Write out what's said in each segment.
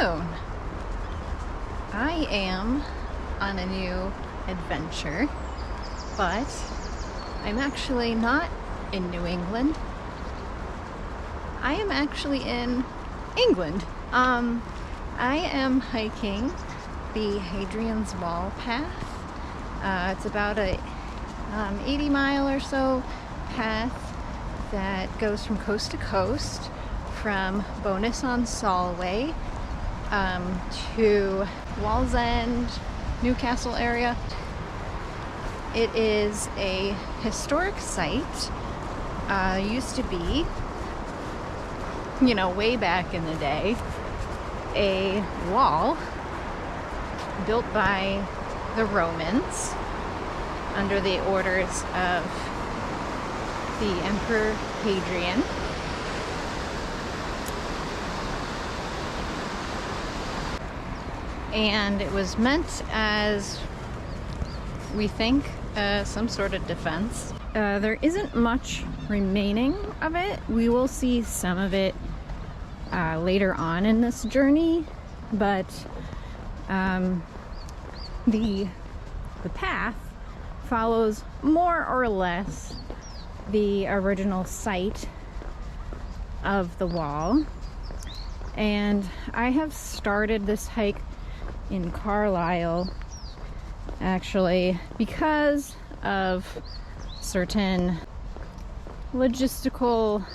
afternoon. I am on a new adventure, but I'm actually not in New England. I am actually in England. I am hiking the Hadrian's Wall path. It's about a 80-mile or so path that goes from coast to coast, from Bowness-on-Solway to Wallsend, Newcastle area. It is a historic site. Used to be, way back in the day, a wall built by the Romans under the orders of the Emperor Hadrian. And it was meant as, we think, some sort of defense. There isn't much remaining of it. We will see some of it later on in this journey, but the path follows more or less the original site of the wall. And I have started this hike in Carlisle actually because of certain logistical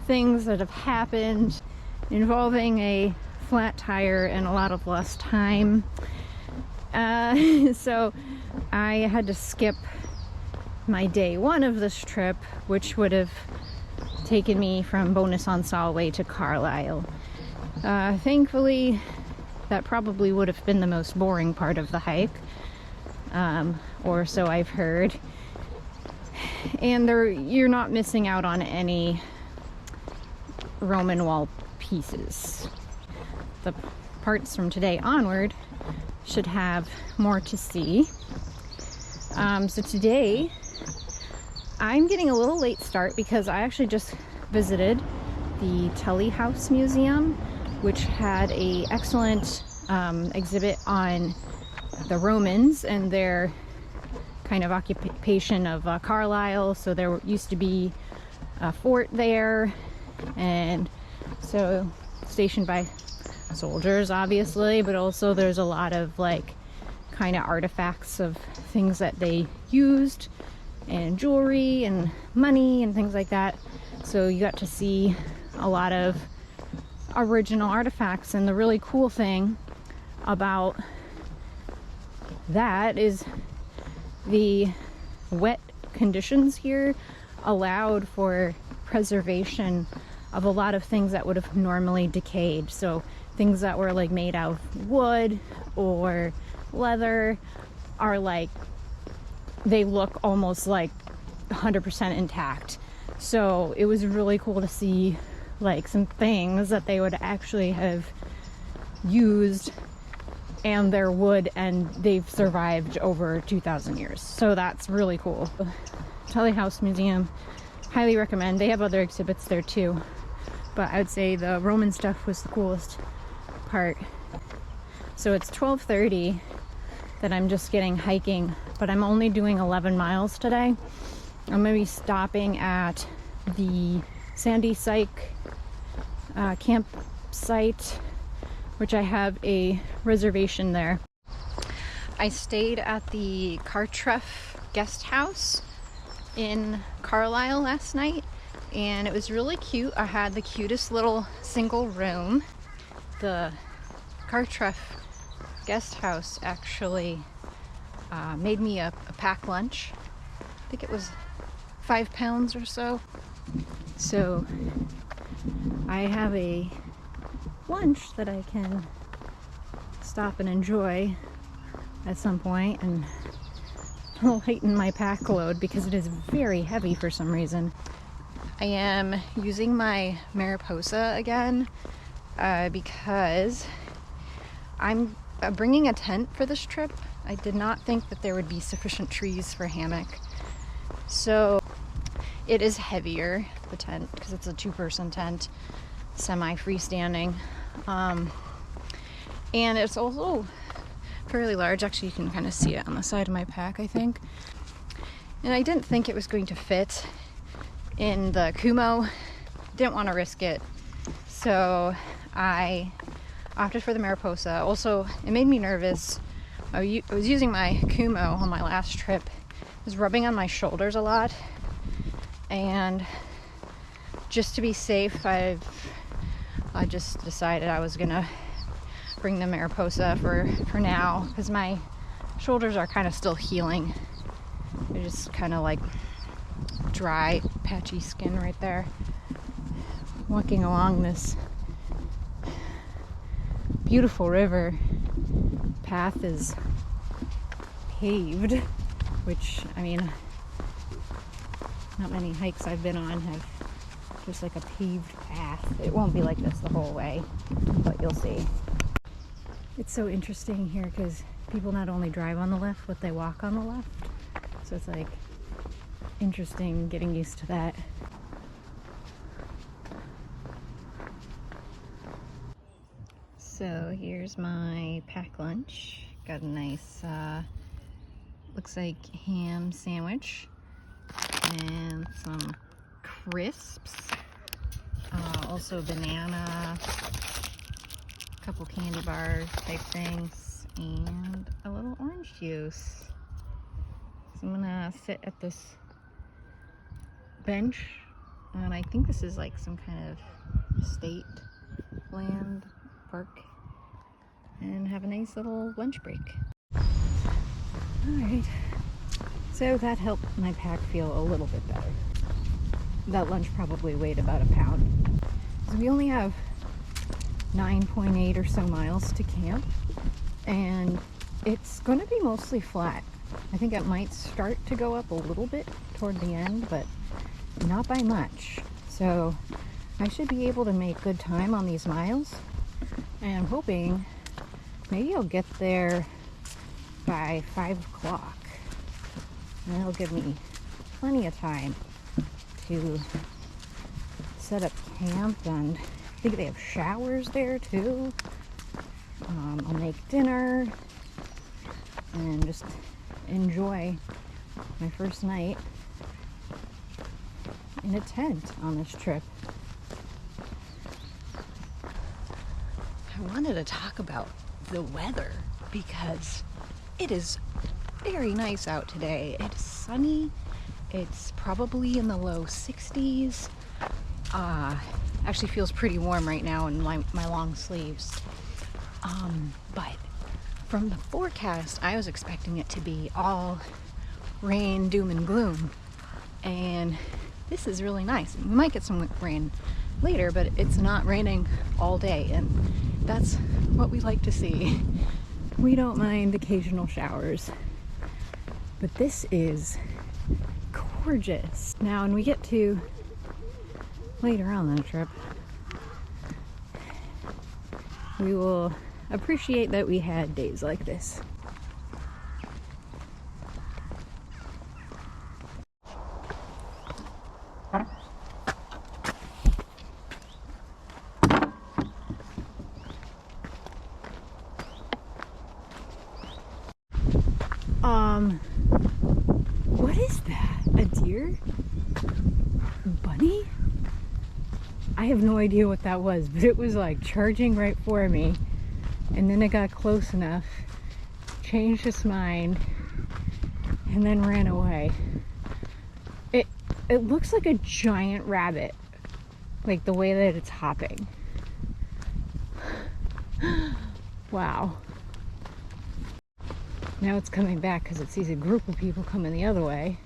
things that have happened involving a flat tire and a lot of lost time. So I had to skip my day one of this trip, which would have taken me from Bowness-on-Solway to Carlisle. Thankfully, that probably would have been the most boring part of the hike, or so I've heard. And you're not missing out on any Roman wall pieces. The parts from today onward should have more to see. So today, I'm getting a little late start because I actually just visited the Tully House Museum, which had an excellent exhibit on the Romans and their kind of occupation of Carlisle. So there used to be a fort there, and so stationed by soldiers, obviously, but also there's a lot of kind of artifacts of things that they used, and jewelry and money and things like that. So you got to see a lot of original artifacts. And the really cool thing about that is the wet conditions here allowed for preservation of a lot of things that would have normally decayed. So things that were made out of wood or leather are they look almost 100% intact. So it was really cool to see some things that they would actually have used, and they're wood, and they've survived over 2,000 years. So that's really cool. Tully House Museum, highly recommend. They have other exhibits there too, but I would say the Roman stuff was the coolest part. So it's 12:30 that I'm just getting hiking, but I'm only doing 11 miles today. I'm gonna be stopping at the Sandy Syke campsite, which I have a reservation there. I stayed at the Cartreff guest house in Carlisle last night, and it was really cute. I had the cutest little single room. The Cartreff guest house actually made me a pack lunch. I think it was 5 pounds or so. So I have a lunch that I can stop and enjoy at some point and lighten my pack load because it is very heavy for some reason. I am using my Mariposa again because I'm bringing a tent for this trip. I did not think that there would be sufficient trees for a hammock. So it is heavier, the tent, because it's a 2-person tent, semi-freestanding. And it's also fairly large. Actually, you can kind of see it on the side of my pack, I think. And I didn't think it was going to fit in the Kumo. Didn't want to risk it. So I opted for the Mariposa. Also, it made me nervous. I was using my Kumo on my last trip. It was rubbing on my shoulders a lot. And just to be safe, I just decided I was gonna bring the Mariposa for now, because my shoulders are kind of still healing. They're just kind of like dry, patchy skin right there. Walking along this beautiful river, path is paved, which, I mean, not many hikes I've been on have just like a paved path. It won't be like this the whole way, but you'll see. It's so interesting here because people not only drive on the left, but they walk on the left. So it's like interesting getting used to that. So here's my pack lunch. Got a nice, looks like ham sandwich and some crisps. Also banana, a couple candy bars type things, and a little orange juice. So I'm gonna sit at this bench, and I think this is like some kind of state land park, and have a nice little lunch break. Alright, so that helped my pack feel a little bit better. That lunch probably weighed about a pound. So we only have 9.8 or so miles to camp, and it's going to be mostly flat. I think it might start to go up a little bit toward the end, but not by much. So I should be able to make good time on these miles, and I'm hoping maybe I'll get there by 5 o'clock. And that'll give me plenty of time to set up camp, and I think they have showers there too. I'll make dinner and just enjoy my first night in a tent on this trip. I wanted to talk about the weather because it is very nice out today. It's sunny. It's probably in the low 60s. Actually feels pretty warm right now in my long sleeves. But from the forecast, I was expecting it to be all rain, doom and gloom. And this is really nice. We might get some rain later, but it's not raining all day, and that's what we like to see. We don't mind occasional showers, but this is gorgeous. Now, when we get to later on the trip, we will appreciate that we had days like this. What is that? A deer? Bunny? I have no idea what that was, but it was like charging right for me. And then it got close enough, changed its mind, and then ran away. It looks like a giant rabbit, like the way that it's hopping. Wow. Now it's coming back because it sees a group of people coming the other way.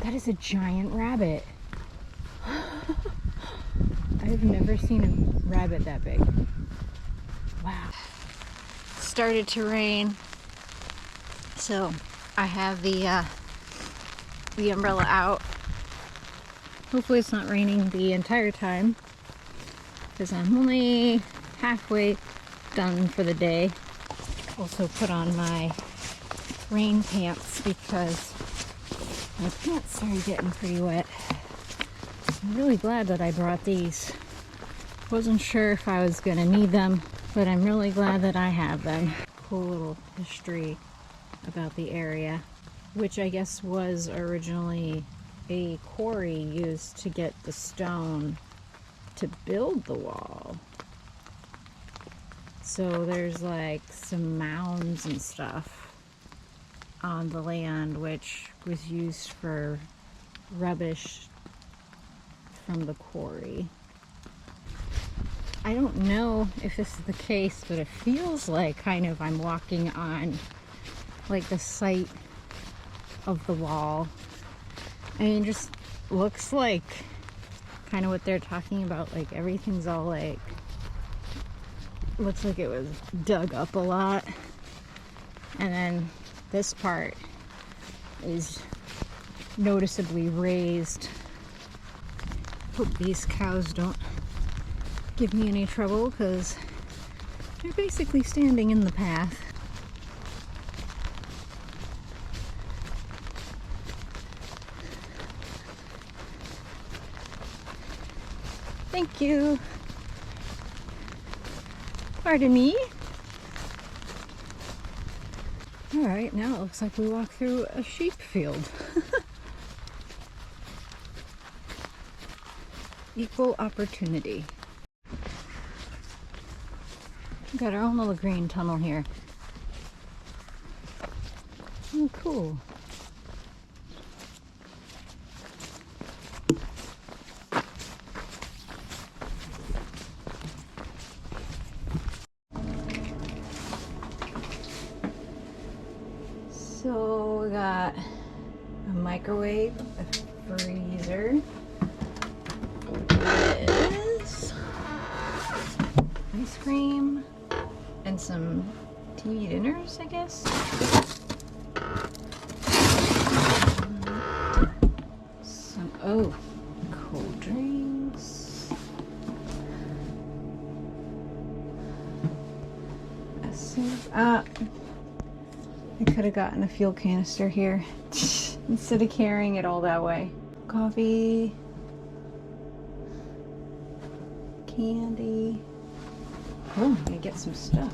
That is a giant rabbit. I've never seen a rabbit that big. Wow. Started to rain, so I have the umbrella out. Hopefully it's not raining the entire time, because I'm only halfway done for the day. Also put on my rain pants because my pants started getting pretty wet. I'm really glad that I brought these. Wasn't sure if I was gonna need them, but I'm really glad that I have them. Cool little history about the area, which I guess was originally a quarry used to get the stone to build the wall. So there's like some mounds and stuff on the land, which was used for rubbish from the quarry. I don't know if this is the case, but it feels like kind of I'm walking on like the site of the wall. I mean, just looks like kind of what they're talking about, like everything's all like, looks like it was dug up a lot, and then this part is noticeably raised. Hope these cows don't give me any trouble because they're basically standing in the path. Thank you. Pardon me. All right, now it looks like we walk through a sheep field. Equal opportunity. Got our own little green tunnel here. Oh, cool. So we got a microwave, a freezer, this ice cream, and some TV dinners, I guess. Some, oh, cold drinks. A soup. I could have gotten a fuel canister here instead of carrying it all that way. Coffee, candy. Oh, I'm gonna get some stuff.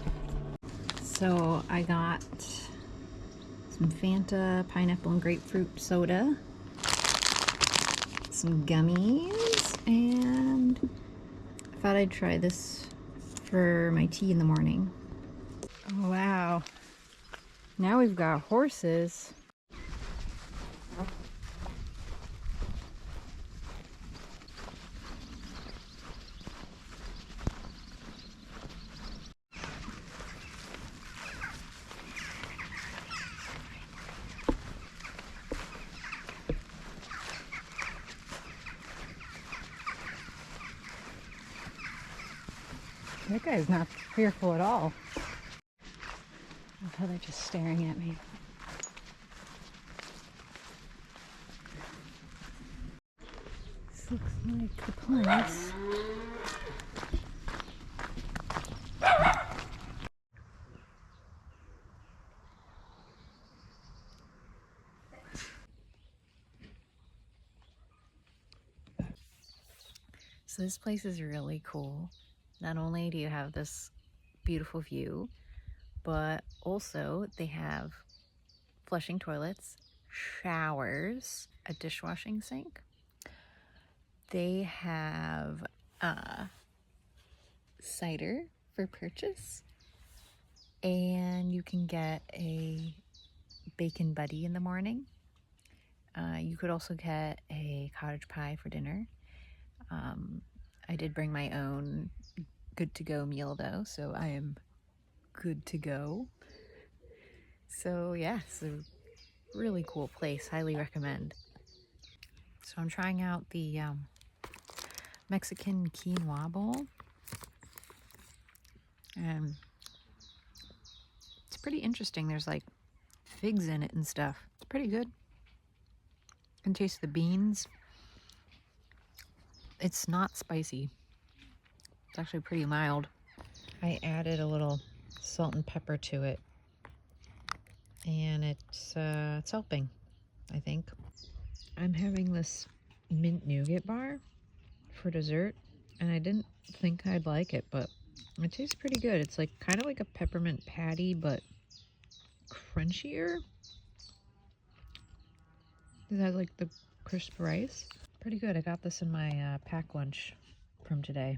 So I got some Fanta, pineapple and grapefruit soda, some gummies, and I thought I'd try this for my tea in the morning. Oh, wow. Now we've got horses. That guy's not fearful at all. I love how they're just staring at me. This looks like the place. So this place is really cool. Not only do you have this beautiful view, but also they have flushing toilets, showers, a dishwashing sink. They have cider for purchase, and you can get a bacon buddy in the morning. You could also get a cottage pie for dinner. I did bring my own good to go meal though, so I am good to go. So yeah, it's a really cool place. Highly recommend. So I'm trying out the Mexican quinoa bowl, and it's pretty interesting. There's like figs in it and stuff. It's pretty good. You can taste the beans. It's not spicy. It's actually pretty mild. I added a little salt and pepper to it, and it's helping, I think. I'm having this mint nougat bar for dessert. and I didn't think I'd like it, but it tastes pretty good. It's like kind of like a peppermint patty, but crunchier. It has like the crisp rice. Pretty good. I got this in my pack lunch from today.